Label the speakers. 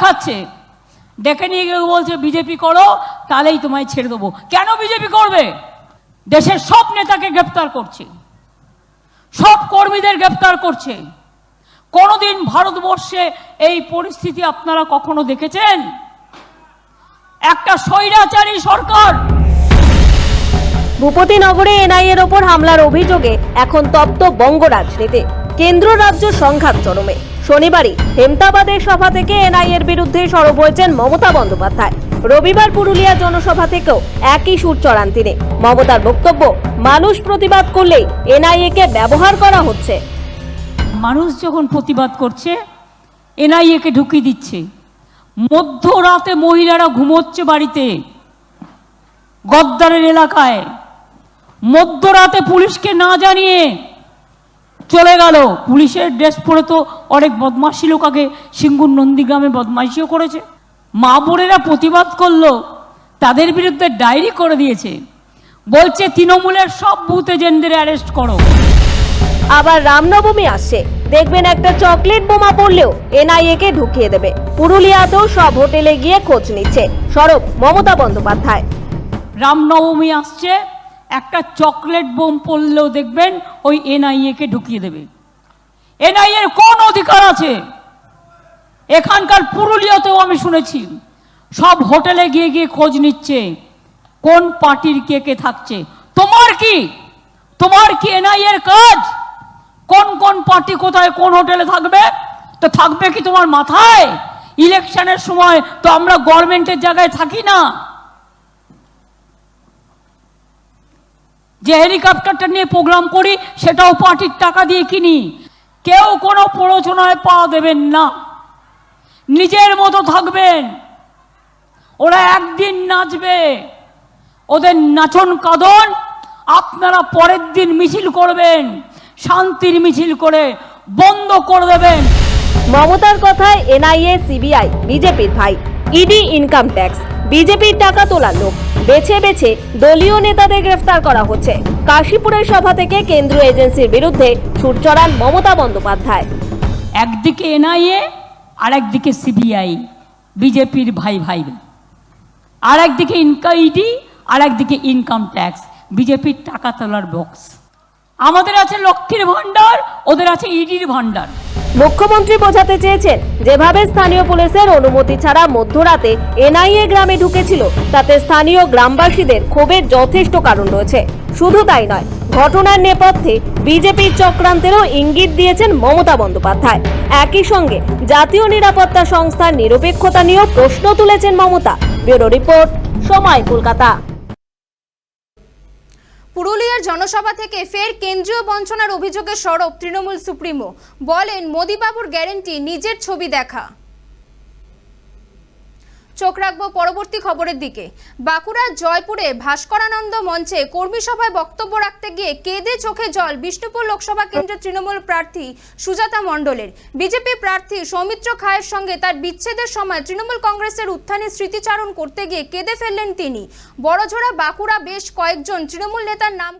Speaker 1: দেখাচ্ছে, ডেকে নিয়ে গিয়ে বলছে বিজেপি করো তাহলেই তোমায় ছেড়ে দেবো। কেন বিজেপি করবে? দেশের সব নেতাকে গ্রেপ্তার করছে, সব কর্মীদের গ্রেপ্তার করছে। কোনোদিন ভারতবর্ষে এই পরিস্থিতি আপনারা কখনো দেখেছেন? একটা স্বৈরাচারী সরকার।
Speaker 2: ভূপতিনগরে এনআইএর ওপর হামলার অভিযোগে এখন তপ্ত বঙ্গ রাজনীতি। কেন্দ্র রাজ্য সংঘাত চরমে। শনিবারই হেমতাবাদের সভা থেকে এনআইএর বিরুদ্ধে সরব হয়েছেন মমতা বন্দ্যোপাধ্যায়। রবিবার পুরুলিয়া জনসভা থেকেও একই সুর চড়ান তিনি। মমতার বক্তব্য, মানুষ প্রতিবাদ করলেই এনআইএ-কে ব্যবহার করা হচ্ছে।
Speaker 1: মানুষ যখন প্রতিবাদ করছে এনআইএ-কে ঢুকিয়ে দিচ্ছে। মধ্যরাতে মহিলারা ঘুমোচ্ছে বাড়িতে, গদ্দারের এলাকায় মধ্যরাতে পুলিশকে না জানিয়ে চলে গেল। পুলিশের ড্রেস পরে তো অনেক বদমাশি লোক আগে সিঙ্গুর নন্দীগ্রামে বদমাশিও করেছে। মা বোনেরা প্রতিবাদ করলো, তাদের বিরুদ্ধে ডায়েরি করে দিয়েছে, বলছে তৃণমূলের সব বুথ এজেন্টদের অ্যারেস্ট করো।
Speaker 2: আবার রামনবমী আসছে, দেখবেন একটা চকলেট বোমা পড়লেও এনআইএ-কে ঢুকিয়ে দেবে। পুরুলিয়াতেও সব হোটেলে গিয়ে খোঁজ নিচ্ছে সরব মমতা বন্দ্যোপাধ্যায়।
Speaker 1: রামনবমী আসছে, একটা চকলেট বোম পড়লেও দেখবেন ওই এনআইএ-কে ঢুকিয়ে দেবে। এনআইএর কোন অধিকার আছে? এখানকার পুরুলিয়াতেও আমি শুনেছি সব হোটেলে গিয়ে গিয়ে খোঁজ নিচ্ছে কোন পার্টির কে কে থাকছে। তোমার কি এনআইএর কাজ? কোন কোন পার্টি কোথায় কোন হোটেলে থাকবে? তো থাকবে কি তোমার মাথায়? ইলেকশনের সময় তো আমরা গভর্নমেন্টের জায়গায় থাকি না, যে হেলিকপ্টারটা নিয়ে প্রোগ্রাম করি সেটাও পার্টির টাকা দিয়ে কিনি। কেউ কোনো প্ররোচনায় পা দেবেন না, নিজের মতো থাকবেন। ওরা একদিন নাচবে, ওদের নাচন কাঁদন আপনারা পরের দিন মিছিল করবেন, শান্তির মিছিল করে বন্ধ করে দেবেন।
Speaker 2: মমতার কথায় এনআইএ, সিবিআই বিজেপির ভাই, ইডি ইনকাম ট্যাক্স বিজেপির টাকা তোলার লোক। বেছে বেছে দলীয় নেতাদের গ্রেফতার করা হচ্ছে। কাশীপুরের সভা থেকে কেন্দ্রীয় এজেন্সির বিরুদ্ধে সুর চড়ান মমতা বন্দ্যোপাধ্যায়।
Speaker 1: একদিকে এনআইএ আর একদিকে সিবিআই, বিজেপির ভাই ভাই, আর একদিকে ইডি আর একদিকে ইনকাম ট্যাক্স, বিজেপির টাকা তোলার বক্স। আমাদের আছে লক্ষ্মীর ভান্ডার, ওদের আছে ইডির ভান্ডার।
Speaker 2: মুখ্যমন্ত্রী বোঝাতে চেয়েছেন, যেভাবে স্থানীয় পুলিশের অনুমতি ছাড়া মধ্যরাতে এনআইএ গ্রামে ঢুকেছিল, তাতে স্থানীয় গ্রামবাসীদের ক্ষোভের যথেষ্ট কারণ রয়েছে। শুধু তাই নয়, ঘটনার নেপথ্যে বিজেপির চক্রান্তেরও ইঙ্গিত দিয়েছেন মমতা বন্দ্যোপাধ্যায়। একই সঙ্গে জাতীয় নিরাপত্তা সংস্থার নিরপেক্ষতা নিয়েও প্রশ্ন তুলেছেন মমতা। ব্যুরো রিপোর্ট, সময়, কলকাতা।
Speaker 3: পুরুলিয়ার জনসভা থেকে ফের কেন্দ্রীয় বঞ্চনার অভিযোগে সরব তৃণমূল সুপ্রিমো। বলেন, মোদিবাবুর গ্যারেন্টি নিজের ছবি দেখা। চোখ রাখবো পরবর্তী খবরের দিকে। বাঁকুড়ার জয়পুরে ভাস্করানন্দ মঞ্চে কর্মী সভায় বক্তব্য রাখতে গিয়ে কেঁদে চোখে জল বিষ্ণুপুর লোকসভা কেন্দ্রের তৃণমূল প্রার্থী সুজাতা মণ্ডলের। বিজেপি প্রার্থী সৌমিত্র খায়ের সঙ্গে তার বিচ্ছেদের সময় তৃণমূল কংগ্রেসের উত্থানে স্মৃতিচারণ করতে গিয়ে কেঁদে ফেললেন তিনি। বড়জোড়া বাঁকুড়া বেশ কয়েকজন তৃণমূল নেতার নাম